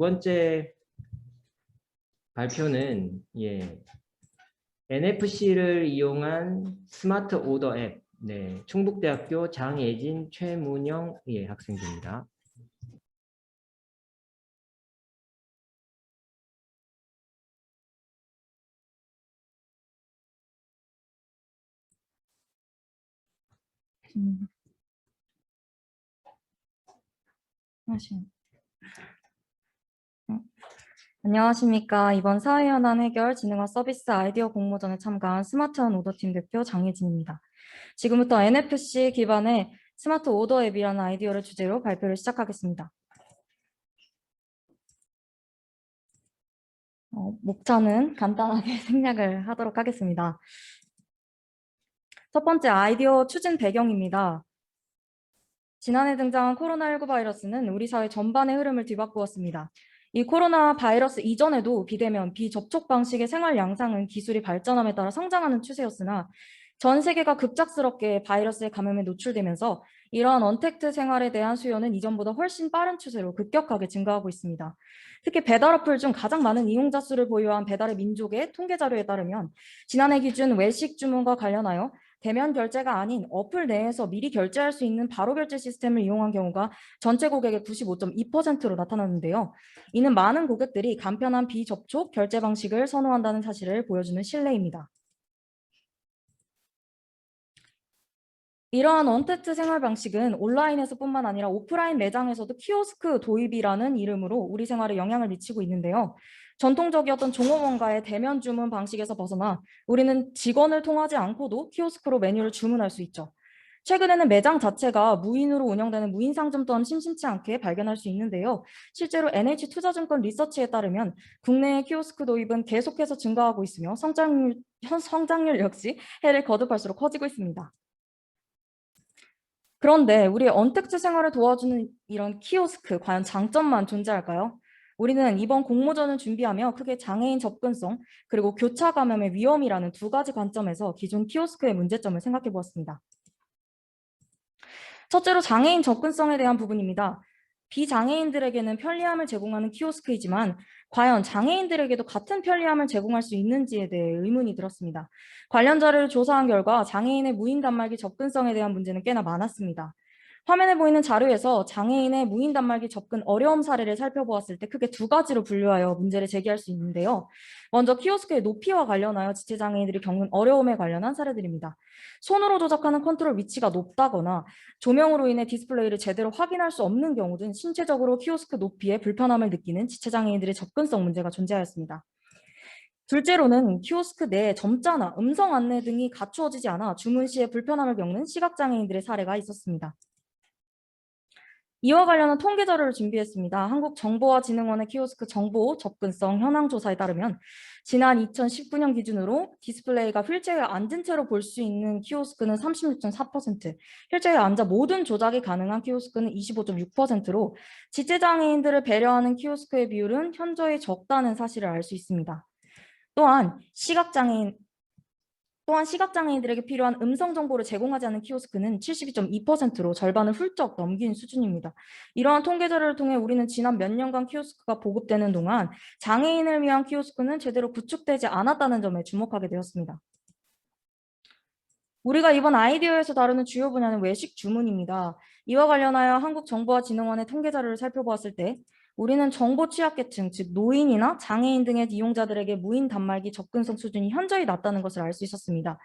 번째 발표는 NFC를 이용한 스마트 오더 앱, 충북대학교 장예진 최문영 학생입니다. 안녕하십니까. 이번 사회현안 해결 진흥화 서비스 아이디어 공모전에 참가한 스마트한 오더팀 대표 장혜진입니다. 지금부터 NFC 기반의 스마트 오더 앱이라는 아이디어를 주제로 발표를 시작하겠습니다. 목차는 간단하게 생략을 하도록 하겠습니다. 첫 번째 아이디어 추진 배경입니다. 지난해 등장한 코로나19 바이러스는 우리 사회 전반의 흐름을 뒤바꾸었습니다. 이 코로나 바이러스 이전에도 비대면, 비접촉 방식의 생활 양상은 기술이 발전함에 따라 성장하는 추세였으나 전 세계가 급작스럽게 바이러스의 감염에 노출되면서 이러한 언택트 생활에 대한 수요는 이전보다 훨씬 빠른 추세로 급격하게 증가하고 있습니다. 특히 배달 어플 중 가장 많은 이용자 수를 보유한 배달의 민족의 통계 자료에 따르면 지난해 기준 외식 주문과 관련하여 대면 결제가 아닌 어플 내에서 미리 결제할 수 있는 바로 결제 시스템을 이용한 경우가 전체 고객의 95.2%로 나타났는데요. 이는 많은 고객들이 간편한 비접촉 결제 방식을 선호한다는 사실을 보여주는 신뢰입니다. 이러한 언택트 생활 방식은 온라인에서뿐만 아니라 오프라인 매장에서도 키오스크 도입이라는 이름으로 우리 생활에 영향을 미치고 있는데요. 전통적이었던 종업원과의 대면 주문 방식에서 벗어나 우리는 직원을 통하지 않고도 키오스크로 메뉴를 주문할 수 있죠. 최근에는 매장 자체가 무인으로 운영되는 무인 상점 또한 심심치 않게 발견할 수 있는데요. 실제로 NH투자증권 리서치에 따르면 국내의 키오스크 도입은 계속해서 증가하고 있으며 성장률 역시 해를 거듭할수록 커지고 있습니다. 그런데 우리의 언택트 생활을 도와주는 이런 키오스크, 과연 장점만 존재할까요? 우리는 이번 공모전을 준비하며 크게 장애인 접근성, 그리고 교차 감염의 위험이라는 두 가지 관점에서 기존 키오스크의 문제점을 생각해 보았습니다. 첫째로 장애인 접근성에 대한 부분입니다. 비장애인들에게는 편리함을 제공하는 키오스크이지만 과연 장애인들에게도 같은 편리함을 제공할 수 있는지에 대해 의문이 들었습니다. 관련 자료를 조사한 결과 장애인의 무인 단말기 접근성에 대한 문제는 꽤나 많았습니다. 화면에 보이는 자료에서 장애인의 무인 단말기 접근 어려움 사례를 살펴보았을 때 크게 두 가지로 분류하여 문제를 제기할 수 있는데요. 먼저 키오스크의 높이와 관련하여 지체장애인들이 겪는 어려움에 관련한 사례들입니다. 손으로 조작하는 컨트롤 위치가 높다거나 조명으로 인해 디스플레이를 제대로 확인할 수 없는 경우 등 신체적으로 키오스크 높이에 불편함을 느끼는 지체장애인들의 접근성 문제가 존재하였습니다. 둘째로는 키오스크 내 점자나 음성 안내 등이 갖추어지지 않아 주문 시에 불편함을 겪는 시각장애인들의 사례가 있었습니다. 이와 관련한 통계 자료를 준비했습니다. 한국정보화진흥원의 키오스크 정보 접근성 현황 조사에 따르면 지난 2019년 기준으로 디스플레이가 휠체어에 앉은 채로 볼 수 있는 키오스크는 36.4%, 휠체어에 앉아 모든 조작이 가능한 키오스크는 25.6%로 지체장애인들을 배려하는 키오스크의 비율은 현저히 적다는 사실을 알 수 있습니다. 또한 시각장애인들에게 필요한 음성 정보를 제공하지 않는 키오스크는 72.2%로 절반을 훌쩍 넘긴 수준입니다. 이러한 통계 자료를 통해 우리는 지난 몇 년간 키오스크가 보급되는 동안 장애인을 위한 키오스크는 제대로 구축되지 않았다는 점에 주목하게 되었습니다. 우리가 이번 아이디어에서 다루는 주요 분야는 외식 주문입니다. 이와 관련하여 한국정보화진흥원의 통계 자료를 살펴보았을 때 우리는 정보 취약계층, 즉 노인이나 장애인 등의 이용자들에게 무인 단말기 접근성 수준이 현저히 낮다는 것을 알 수 있었습니다.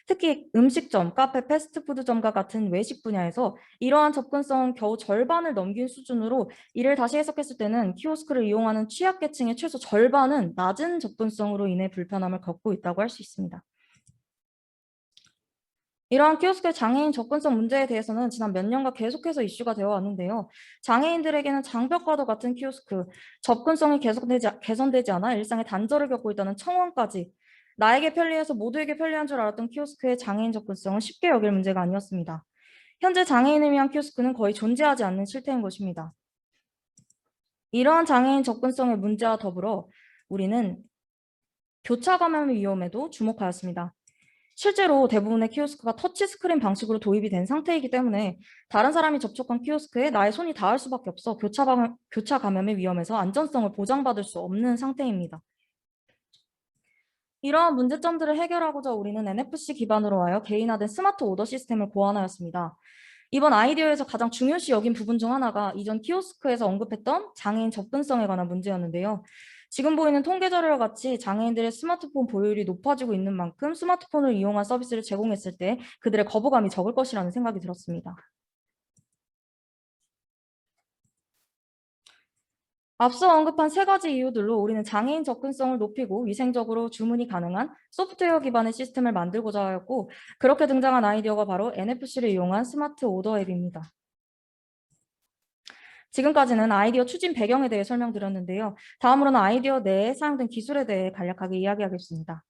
특히 음식점, 카페, 패스트푸드점과 같은 외식 분야에서 이러한 접근성은 겨우 절반을 넘긴 수준으로 이를 다시 해석했을 때는 키오스크를 이용하는 취약계층의 최소 절반은 낮은 접근성으로 인해 불편함을 겪고 있다고 할 수 있습니다. 이러한 키오스크의 장애인 접근성 문제에 대해서는 지난 몇 년간 계속해서 이슈가 되어 왔는데요. 장애인들에게는 장벽과도 같은 키오스크, 접근성이 개선되지 않아 일상의 단절을 겪고 있다는 청원까지 나에게 편리해서 모두에게 편리한 줄 알았던 키오스크의 장애인 접근성은 쉽게 여길 문제가 아니었습니다. 현재 장애인을 위한 키오스크는 거의 존재하지 않는 실태인 것입니다. 이러한 장애인 접근성의 문제와 더불어 우리는 교차 감염의 위험에도 주목하였습니다. 실제로 대부분의 키오스크가 터치스크린 방식으로 도입이 된 상태이기 때문에 다른 사람이 접촉한 키오스크에 나의 손이 닿을 수밖에 없어 교차 감염의 위험에서 안전성을 보장받을 수 없는 상태입니다. 이러한 문제점들을 해결하고자 우리는 NFC 기반으로 하여 개인화된 스마트 오더 시스템을 고안하였습니다. 이번 아이디어에서 가장 중요시 여긴 부분 중 하나가 이전 키오스크에서 언급했던 장애인 접근성에 관한 문제였는데요. 지금 보이는 통계 자료와 같이 장애인들의 스마트폰 보유율이 높아지고 있는 만큼 스마트폰을 이용한 서비스를 제공했을 때 그들의 거부감이 적을 것이라는 생각이 들었습니다. 앞서 언급한 세 가지 이유들로 우리는 장애인 접근성을 높이고 위생적으로 주문이 가능한 소프트웨어 기반의 시스템을 만들고자 하였고, 그렇게 등장한 아이디어가 바로 NFC를 이용한 스마트 오더 앱입니다. 지금까지는 아이디어 추진 배경에 대해 설명드렸는데요. 다음으로는 아이디어 내에 사용된 기술에 대해 간략하게 이야기하겠습니다.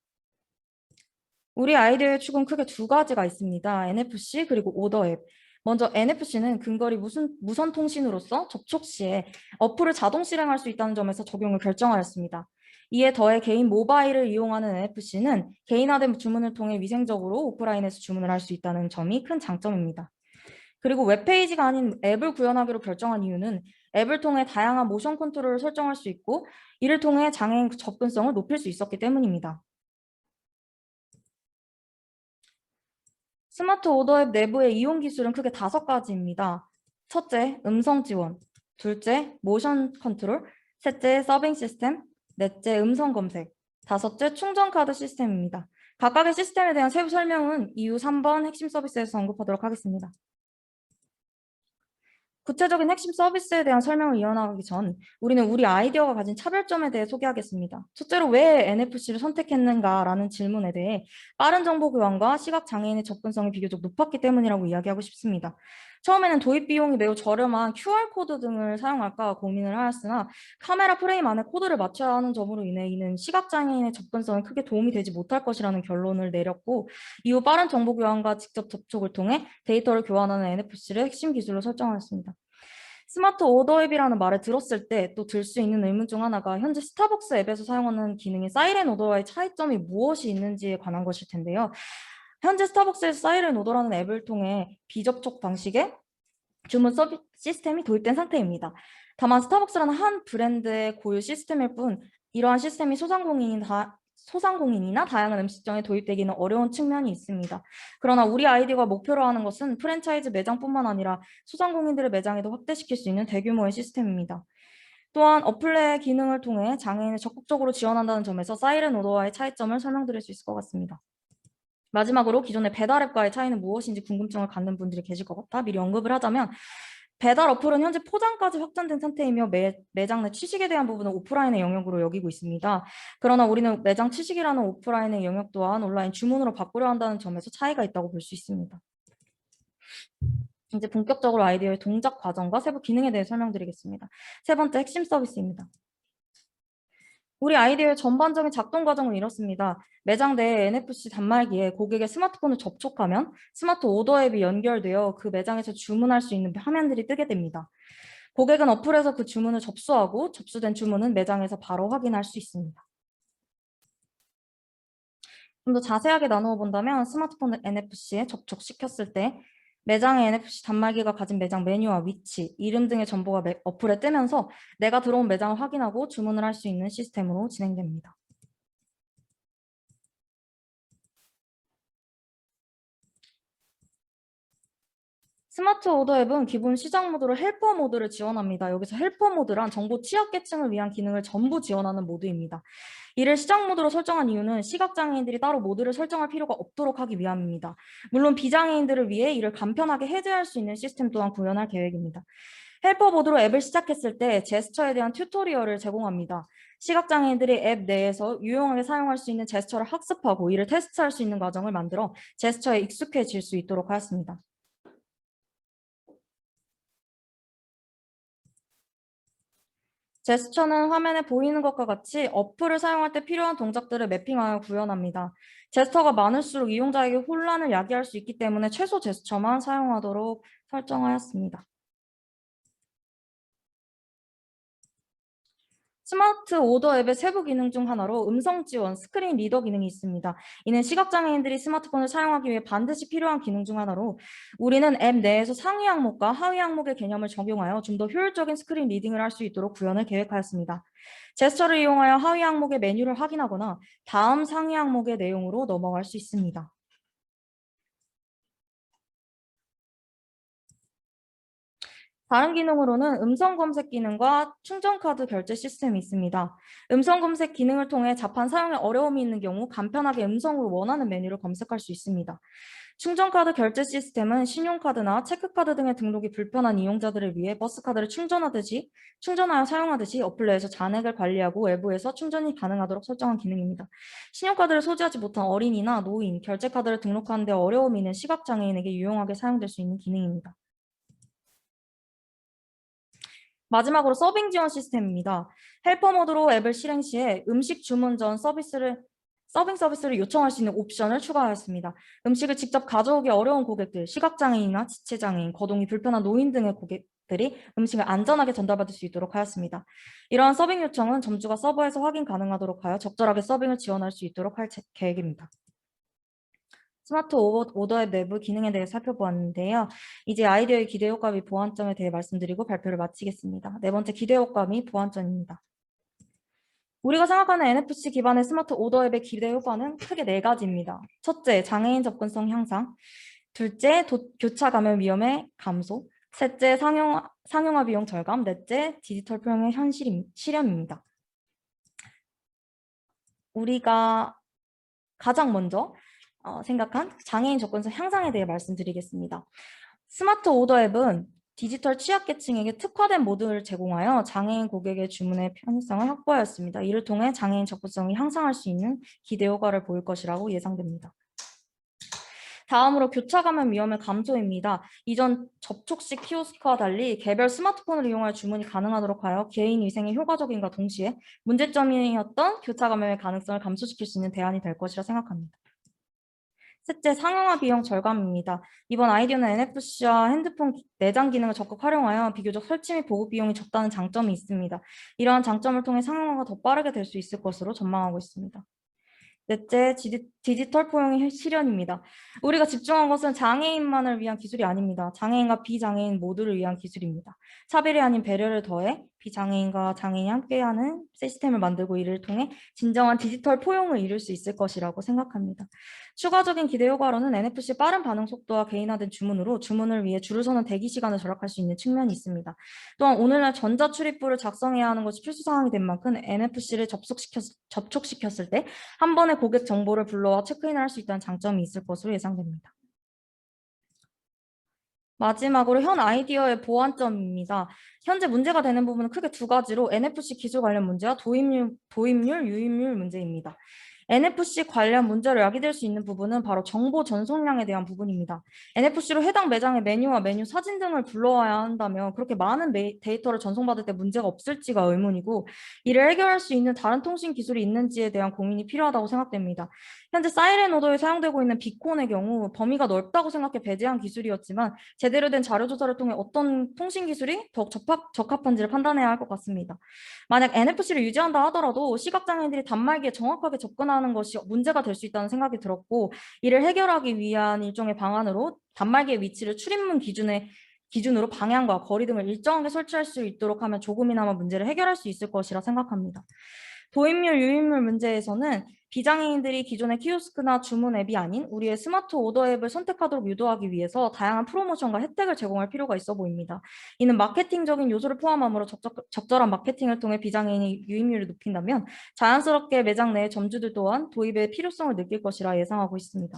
우리 아이디어의 축은 크게 두 가지가 있습니다. NFC 그리고 오더 앱. 먼저 NFC는 근거리 무선 통신으로서 접촉 시에 어플을 자동 실행할 수 있다는 점에서 적용을 결정하였습니다. 이에 더해 개인 모바일을 이용하는 NFC는 개인화된 주문을 통해 위생적으로 오프라인에서 주문을 할 수 있다는 점이 큰 장점입니다. 그리고 웹페이지가 아닌 앱을 구현하기로 결정한 이유는 앱을 통해 다양한 모션 컨트롤을 설정할 수 있고 이를 통해 장애인 접근성을 높일 수 있었기 때문입니다. 스마트 오더 앱 내부의 이용 기술은 크게 5가지입니다. 첫째, 음성 지원. 둘째, 모션 컨트롤. 셋째, 서빙 시스템. 넷째, 음성 검색. 다섯째, 충전 카드 시스템입니다. 각각의 시스템에 대한 세부 설명은 이후 3번 핵심 서비스에서 언급하도록 하겠습니다. 구체적인 핵심 서비스에 대한 설명을 이어나가기 전 우리는 우리 아이디어가 가진 차별점에 대해 소개하겠습니다. 첫째로 왜 NFC를 선택했는가라는 질문에 대해 빠른 정보 교환과 시각장애인의 접근성이 비교적 높았기 때문이라고 이야기하고 싶습니다. 처음에는 도입 비용이 매우 저렴한 QR코드 등을 사용할까 고민을 하였으나 카메라 프레임 안에 코드를 맞춰야 하는 점으로 인해 이는 시각장애인의 접근성에 크게 도움이 되지 못할 것이라는 결론을 내렸고, 이후 빠른 정보 교환과 직접 접촉을 통해 데이터를 교환하는 NFC를 핵심 기술로 설정하였습니다. 스마트 오더 앱이라는 말을 들었을 때 또 들 수 있는 의문 중 하나가 현재 스타벅스 앱에서 사용하는 기능인 사이렌 오더와의 차이점이 무엇이 있는지에 관한 것일 텐데요. 현재 스타벅스에서 사이렌 오더라는 앱을 통해 비접촉 방식의 주문 서비스 시스템이 도입된 상태입니다. 다만 스타벅스라는 한 브랜드의 고유 시스템일 뿐 이러한 시스템이 소상공인이나 다양한 음식점에 도입되기는 어려운 측면이 있습니다. 그러나 우리 아이디어가 목표로 하는 것은 프랜차이즈 매장뿐만 아니라 소상공인들의 매장에도 확대시킬 수 있는 대규모의 시스템입니다. 또한 어플 내 기능을 통해 장애인을 적극적으로 지원한다는 점에서 사이렌 오더와의 차이점을 설명드릴 수 있을 것 같습니다. 마지막으로 기존의 배달 앱과의 차이는 무엇인지 궁금증을 갖는 분들이 계실 것 같아 미리 언급을 하자면, 배달 어플은 현재 포장까지 확장된 상태이며 매장 내 취식에 대한 부분은 오프라인의 영역으로 여기고 있습니다. 그러나 우리는 매장 취식이라는 오프라인의 영역 또한 온라인 주문으로 바꾸려 한다는 점에서 차이가 있다고 볼 수 있습니다. 이제 본격적으로 아이디어의 동작 과정과 세부 기능에 대해 설명드리겠습니다. 세 번째, 핵심 서비스입니다. 우리 아이디어의 전반적인 작동 과정은 이렇습니다. 매장 내 NFC 단말기에 고객의 스마트폰을 접촉하면 스마트 오더 앱이 연결되어 그 매장에서 주문할 수 있는 화면들이 뜨게 됩니다. 고객은 어플에서 그 주문을 접수하고 접수된 주문은 매장에서 바로 확인할 수 있습니다. 좀 더 자세하게 나누어 본다면 스마트폰을 NFC에 접촉시켰을 때 매장의 NFC 단말기가 가진 매장 메뉴와 위치, 이름 등의 정보가 어플에 뜨면서 내가 들어온 매장을 확인하고 주문을 할 수 있는 시스템으로 진행됩니다. 스마트 오더 앱은 기본 시작 모드로 헬퍼 모드를 지원합니다. 여기서 헬퍼 모드란 정보 취약계층을 위한 기능을 전부 지원하는 모드입니다. 이를 시작 모드로 설정한 이유는 시각장애인들이 따로 모드를 설정할 필요가 없도록 하기 위함입니다. 물론 비장애인들을 위해 이를 간편하게 해제할 수 있는 시스템 또한 구현할 계획입니다. 헬퍼 모드로 앱을 시작했을 때 제스처에 대한 튜토리얼을 제공합니다. 시각장애인들이 앱 내에서 유용하게 사용할 수 있는 제스처를 학습하고 이를 테스트할 수 있는 과정을 만들어 제스처에 익숙해질 수 있도록 하였습니다. 제스처는 화면에 보이는 것과 같이 어플을 사용할 때 필요한 동작들을 매핑하여 구현합니다. 제스처가 많을수록 이용자에게 혼란을 야기할 수 있기 때문에 최소 제스처만 사용하도록 설정하였습니다. 스마트 오더 앱의 세부 기능 중 하나로 음성 지원, 스크린 리더 기능이 있습니다. 이는 시각장애인들이 스마트폰을 사용하기 위해 반드시 필요한 기능 중 하나로 우리는 앱 내에서 상위 항목과 하위 항목의 개념을 적용하여 좀 더 효율적인 스크린 리딩을 할 수 있도록 구현을 계획하였습니다. 제스처를 이용하여 하위 항목의 메뉴를 확인하거나 다음 상위 항목의 내용으로 넘어갈 수 있습니다. 다른 기능으로는 음성 검색 기능과 충전 카드 결제 시스템이 있습니다. 음성 검색 기능을 통해 자판 사용에 어려움이 있는 경우 간편하게 음성으로 원하는 메뉴를 검색할 수 있습니다. 충전 카드 결제 시스템은 신용카드나 체크카드 등의 등록이 불편한 이용자들을 위해 버스카드를 충전하여 사용하듯이 어플 내에서 잔액을 관리하고 외부에서 충전이 가능하도록 설정한 기능입니다. 신용카드를 소지하지 못한 어린이나 노인, 결제카드를 등록하는 데 어려움이 있는 시각장애인에게 유용하게 사용될 수 있는 기능입니다. 마지막으로 서빙 지원 시스템입니다. 헬퍼 모드로 앱을 실행 시에 음식 주문 전 서빙 서비스를 요청할 수 있는 옵션을 추가하였습니다. 음식을 직접 가져오기 어려운 고객들, 시각장애인이나 지체장애인, 거동이 불편한 노인 등의 고객들이 음식을 안전하게 전달받을 수 있도록 하였습니다. 이러한 서빙 요청은 점주가 서버에서 확인 가능하도록 하여 적절하게 서빙을 지원할 수 있도록 할 계획입니다. 스마트 오더 앱 내부 기능에 대해 살펴보았는데요. 이제 아이디어의 기대 효과 및 보완점에 대해 말씀드리고 발표를 마치겠습니다. 네 번째, 기대 효과 및 보완점입니다. 우리가 생각하는 NFC 기반의 스마트 오더 앱의 기대 효과는 크게 4가지입니다. 첫째, 장애인 접근성 향상. 둘째, 교차 감염 위험의 감소. 셋째, 상용화 비용 절감. 넷째, 디지털 표현의 실현입니다. 우리가 가장 먼저 생각한 장애인 접근성 향상에 대해 말씀드리겠습니다. 스마트 오더 앱은 디지털 취약계층에게 특화된 모드를 제공하여 장애인 고객의 주문의 편의성을 확보하였습니다. 이를 통해 장애인 접근성이 향상할 수 있는 기대 효과를 보일 것이라고 예상됩니다. 다음으로 교차 감염 위험의 감소입니다. 이전 접촉식 키오스크와 달리 개별 스마트폰을 이용하여 주문이 가능하도록 하여 개인 위생에 효과적인과 동시에 문제점이었던 교차 감염의 가능성을 감소시킬 수 있는 대안이 될 것이라 생각합니다. 셋째, 상용화 비용 절감입니다. 이번 아이디어는 NFC와 핸드폰 내장 기능을 적극 활용하여 비교적 설치 및 보급 비용이 적다는 장점이 있습니다. 이러한 장점을 통해 상용화가 더 빠르게 될 수 있을 것으로 전망하고 있습니다. 넷째, 디지털 포용의 실현입니다. 우리가 집중한 것은 장애인만을 위한 기술이 아닙니다. 장애인과 비장애인 모두를 위한 기술입니다. 차별이 아닌 배려를 더해 비장애인과 장애인이 함께하는 시스템을 만들고 이를 통해 진정한 디지털 포용을 이룰 수 있을 것이라고 생각합니다. 추가적인 기대 효과로는 NFC 빠른 반응 속도와 개인화된 주문으로 주문을 위해 줄을 서는 대기 시간을 절약할 수 있는 측면이 있습니다. 또한 오늘날 전자출입부를 작성해야 하는 것이 필수 사항이 된 만큼 NFC를 접촉시켰을 때 한 번에 고객 정보를 불러와 체크인을 할 수 있다는 장점이 있을 것으로 예상됩니다. 마지막으로 현 아이디어의 보완점입니다. 현재 문제가 되는 부분은 크게 2가지로 NFC 기술 관련 문제와 도입률, 유입률 문제입니다. NFC 관련 문제로 야기될 수 있는 부분은 바로 정보 전송량에 대한 부분입니다. NFC로 해당 매장의 메뉴와 메뉴 사진 등을 불러와야 한다면 그렇게 많은 데이터를 전송받을 때 문제가 없을지가 의문이고 이를 해결할 수 있는 다른 통신 기술이 있는지에 대한 고민이 필요하다고 생각됩니다. 현재 사이렌 오더에 사용되고 있는 비콘의 경우 범위가 넓다고 생각해 배제한 기술이었지만 제대로 된 자료 조사를 통해 어떤 통신 기술이 더 적합한지를 판단해야 할 것 같습니다. 만약 NFC를 유지한다 하더라도 시각장애인들이 단말기에 정확하게 접근하는 것이 문제가 될 수 있다는 생각이 들었고 이를 해결하기 위한 일종의 방안으로 단말기의 위치를 출입문 기준으로 방향과 거리 등을 일정하게 설치할 수 있도록 하면 조금이나마 문제를 해결할 수 있을 것이라 생각합니다. 도입률, 유입률 문제에서는 비장애인들이 기존의 키오스크나 주문 앱이 아닌 우리의 스마트 오더 앱을 선택하도록 유도하기 위해서 다양한 프로모션과 혜택을 제공할 필요가 있어 보입니다. 이는 마케팅적인 요소를 포함하므로 적절한 마케팅을 통해 비장애인의 유입률을 높인다면 자연스럽게 매장 내 점주들 또한 도입의 필요성을 느낄 것이라 예상하고 있습니다.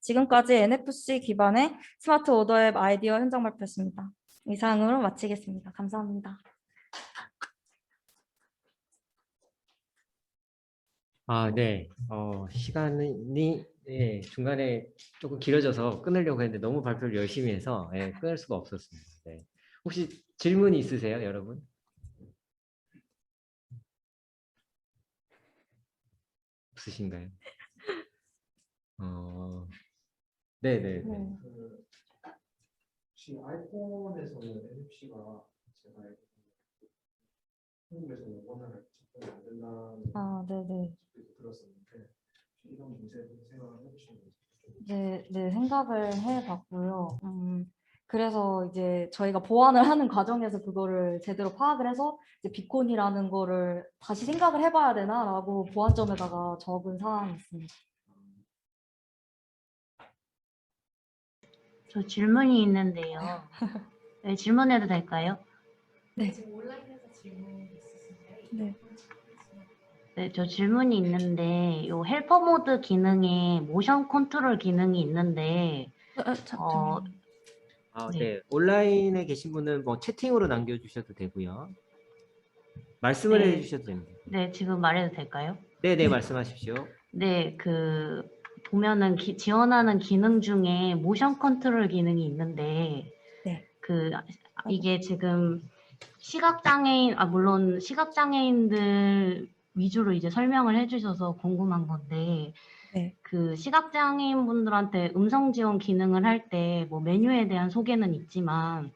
지금까지 NFC 기반의 스마트 오더 앱 아이디어 현장 발표였습니다. 이상으로 마치겠습니다. 감사합니다. 네. 시간이 중간에 조금 길어져서 끊으려고 했는데 너무 발표를 열심히 해서 끊을 수가 없었습니다. 네. 혹시 질문이 있으세요, 여러분? 없으신가요? 네네. 혹시 아이폰에서는 NFC가 제가 한국에서 원활하게 접근이 안 된다는 아, 네네. 소리도 들었었는데 이런 문제에 대해서 생각을 해보시는 건지. 네, 생각을 해봤고요. 그래서 이제 저희가 보완을 하는 과정에서 그거를 제대로 파악을 해서 이제 비콘이라는 거를 다시 생각을 해봐야 되나라고 보완점에다가 적은 사항이 있습니다. 저 질문이 있는데요. 네, 질문해도 될까요? 네. 지금 온라인에서 질문 있으신가요? 네. 네, 저 질문이 있는데 요 헬퍼 모드 기능에 모션 컨트롤 기능이 있는데 잠깐만요. 네. 네. 온라인에 계신 분은 뭐 채팅으로 남겨주셔도 되고요. 말씀을 네. 해주셔도 됩니다. 네, 지금 말해도 될까요? 네, 말씀하십시오. 네, 그 보면은 지원하는 기능 중에 모션 컨트롤 기능이 있는데 네. 이게 지금 물론 시각장애인들 위주로 이제 설명을 해주셔서 궁금한 건데 네. 그 시각장애인 분들한테 음성 지원 기능을 할 때 뭐 메뉴에 대한 소개는 있지만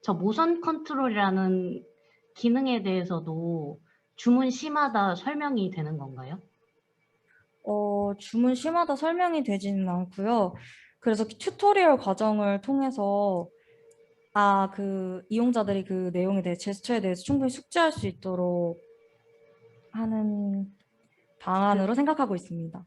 저 모션 컨트롤이라는 기능에 대해서도 주문 시마다 설명이 되는 건가요? 주문 시마다 설명이 되지는 않고요. 그래서 튜토리얼 과정을 통해서 그 이용자들이 그 내용에 대해 제스처에 대해서 충분히 숙지할 수 있도록 하는 방안으로 생각하고 있습니다.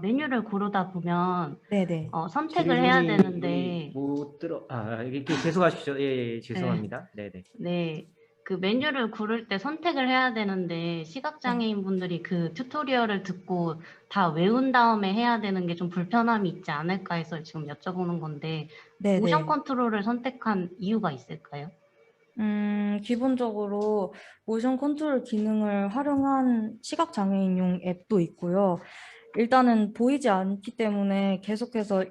메뉴를 고르다 보면 네네. 선택을 해야 질문이 되는데 못 들어. 이렇게 계속하십시오. 예, 죄송합니다. 네. 네, 그 메뉴를 고를 때 선택을 해야 되는데 시각장애인 분들이 그 튜토리얼을 듣고 다 외운 다음에 해야 되는 게 좀 불편함이 있지 않을까 해서 지금 여쭤보는 건데 네네. 모션 컨트롤을 선택한 이유가 있을까요? 기본적으로 모션 컨트롤 기능을 활용한 시각장애인용 앱도 있고요. 일단은 보이지 않기 때문에 계속해서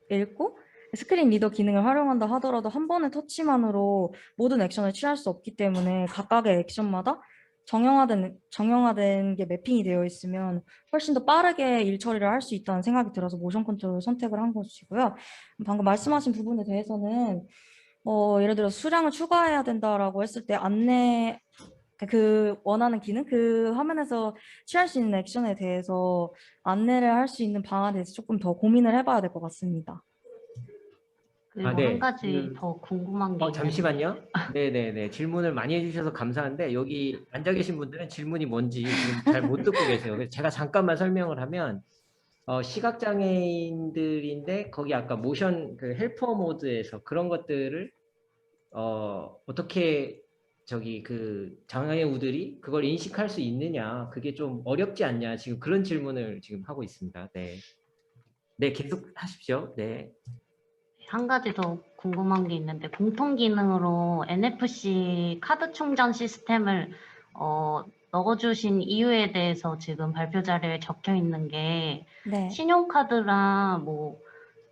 읽고 스크린 리더 기능을 활용한다 하더라도 한 번의 터치만으로 모든 액션을 취할 수 없기 때문에 각각의 액션마다 정형화된 게 매핑이 되어 있으면 훨씬 더 빠르게 일 처리를 할 수 있다는 생각이 들어서 모션 컨트롤을 선택을 한 것이고요. 방금 말씀하신 부분에 대해서는 예를 들어 수량을 추가해야 된다라고 했을 때 그 원하는 기능, 그 화면에서 취할 수 있는 액션에 대해서 안내를 할 수 있는 방안에 대해서 조금 더 고민을 해봐야 될 것 같습니다. 그리고 네. 한 가지 더 궁금한 게 있는데 잠시만요. 네. 질문을 많이 해주셔서 감사한데 여기 앉아 계신 분들은 질문이 뭔지 지금 잘 못 듣고 계세요. 그래서 제가 잠깐만 설명을 하면 시각장애인들인데 거기 아까 모션 그 헬퍼 모드에서 그런 것들을 어떻게 그 장애우들이 그걸 인식할 수 있느냐, 그게 좀 어렵지 않냐, 지금 그런 질문을 지금 하고 있습니다. 네, 계속 하십시오. 네. 한 가지 더 궁금한 게 있는데 공통 기능으로 NFC 카드 충전 시스템을 넣어주신 이유에 대해서 지금 발표 자료에 적혀 있는 게 네. 신용카드랑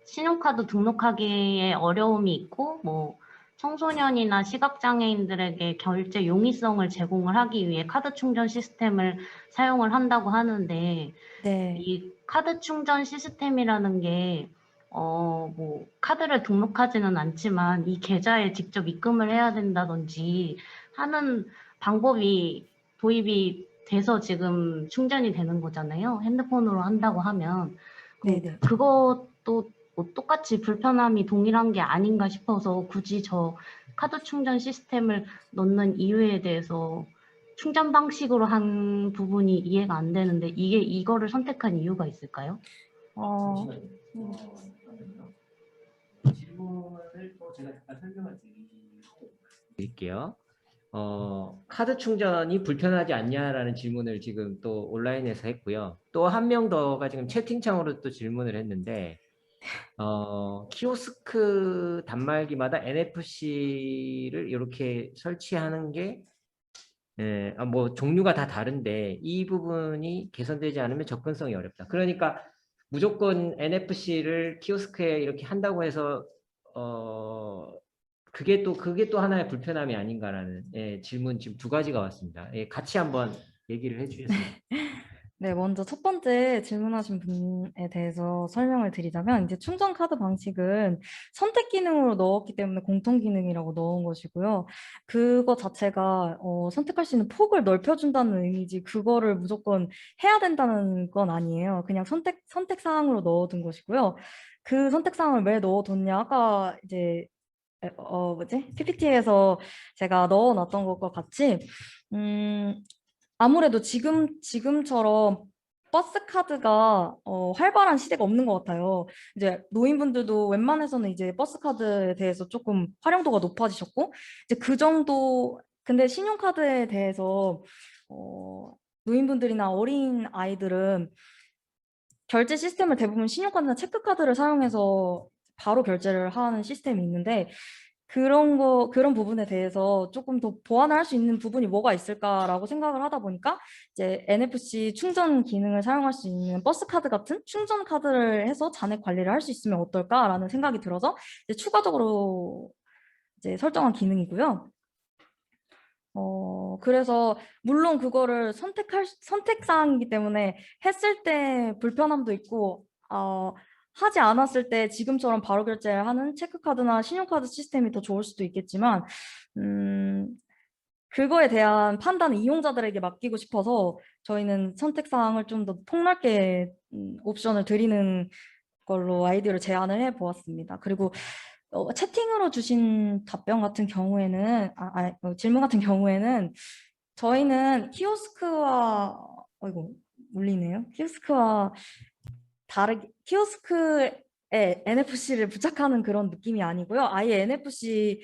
신용카드 등록하기에 어려움이 있고 청소년이나 시각장애인들에게 결제 용이성을 제공을 하기 위해 카드 충전 시스템을 사용을 한다고 하는데 네. 이 카드 충전 시스템이라는 게 카드를 등록하지는 않지만 이 계좌에 직접 입금을 해야 된다든지 하는 방법이 도입이 돼서 지금 충전이 되는 거잖아요. 핸드폰으로 한다고 하면. 네네. 그것도 똑같이 불편함이 동일한 게 아닌가 싶어서 굳이 저 카드 충전 시스템을 넣는 이유에 대해서 충전 방식으로 한 부분이 이해가 안 되는데 이거를 선택한 이유가 있을까요? 질문을 또 제가 잠깐 설명을 드릴게요. 카드 충전이 불편하지 않냐라는 질문을 지금 또 온라인에서 했고요. 또 한 명 더가 지금 채팅창으로 또 질문을 했는데, 키오스크 단말기마다 NFC를 이렇게 설치하는 게 종류가 다 다른데 이 부분이 개선되지 않으면 접근성이 어렵다. 그러니까 무조건 NFC를 키오스크에 이렇게 한다고 해서 그게 또 하나의 불편함이 아닌가라는 질문 지금 두 가지가 왔습니다. 같이 한번 얘기를 해주셨습니다. 네, 먼저 첫 번째 질문하신 분에 대해서 설명을 드리자면, 이제 충전 카드 방식은 선택 기능으로 넣었기 때문에 공통 기능이라고 넣은 것이고요. 그거 자체가 선택할 수 있는 폭을 넓혀준다는 의미지, 그거를 무조건 해야 된다는 건 아니에요. 그냥 선택 사항으로 넣어둔 것이고요. 그 선택 사항을 왜 넣어뒀냐? 아까 이제 PPT에서 제가 넣어놨던 것과 같이, 아무래도 지금처럼 버스 카드가 활발한 시대가 없는 것 같아요. 이제 노인분들도 웬만해서는 이제 버스 카드에 대해서 조금 활용도가 높아지셨고, 이제 그 정도, 근데 신용카드에 대해서 노인분들이나 어린 아이들은 결제 시스템을 대부분 신용카드나 체크카드를 사용해서 바로 결제를 하는 시스템이 있는데, 그런 부분에 대해서 조금 더 보완을 할 수 있는 부분이 뭐가 있을까라고 생각을 하다 보니까 이제 NFC 충전 기능을 사용할 수 있는 버스 카드 같은 충전 카드를 해서 잔액 관리를 할 수 있으면 어떨까라는 생각이 들어서 이제 추가적으로 이제 설정한 기능이고요. 그래서 물론 그거를 선택 사항이기 때문에 했을 때 불편함도 있고 하지 않았을 때 지금처럼 바로 결제를 하는 체크카드나 신용카드 시스템이 더 좋을 수도 있겠지만 그거에 대한 판단은 이용자들에게 맡기고 싶어서 저희는 선택 사항을 좀 더 폭넓게 옵션을 드리는 걸로 아이디어를 제안을 해 보았습니다. 그리고 채팅으로 주신 답변 같은 경우에는 질문 같은 경우에는 저희는 키오스크와 어이구 울리네요. 키오스크와 다르게 키오스크에 NFC를 부착하는 그런 느낌이 아니고요. 아예 NFC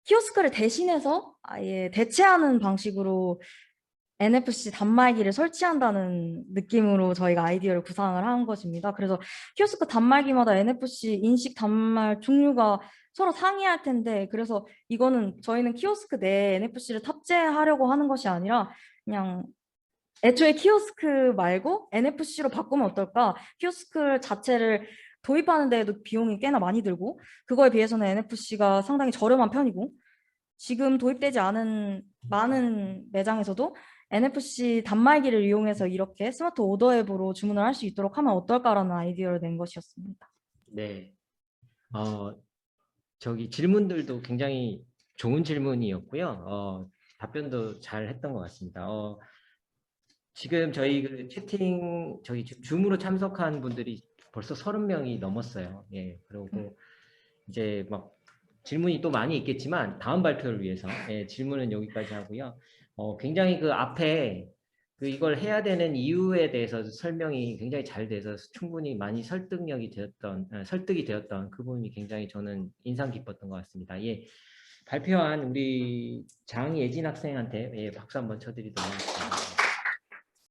키오스크를 대신해서 아예 대체하는 방식으로 NFC 단말기를 설치한다는 느낌으로 저희가 아이디어를 구상을 한 것입니다. 그래서 키오스크 단말기마다 NFC 인식 단말 종류가 서로 상이할 텐데 그래서 이거는 저희는 키오스크 내에 NFC를 탑재하려고 하는 것이 아니라 그냥 애초에 키오스크 말고 NFC로 바꾸면 어떨까? 키오스크 자체를 도입하는 데에도 비용이 꽤나 많이 들고 그거에 비해서는 NFC가 상당히 저렴한 편이고 지금 도입되지 않은 많은 매장에서도 NFC 단말기를 이용해서 이렇게 스마트 오더 앱으로 주문을 할 수 있도록 하면 어떨까라는 아이디어를 낸 것이었습니다. 네. 저기 질문들도 굉장히 좋은 질문이었고요. 답변도 잘 했던 것 같습니다. 지금 저희 그 채팅, 저희 지금 줌으로 참석한 분들이 벌써 30명이 넘었어요. 예, 그리고 이제 막 질문이 또 많이 있겠지만 다음 발표를 위해서 질문은 여기까지 하고요. 굉장히 그 앞에 그 이걸 해야 되는 이유에 대해서 설명이 굉장히 잘 돼서 충분히 많이 설득이 되었던 그 부분이 굉장히 저는 인상 깊었던 것 같습니다. 예, 발표한 우리 장예진 학생한테 박수 한번 쳐드리도록 하겠습니다.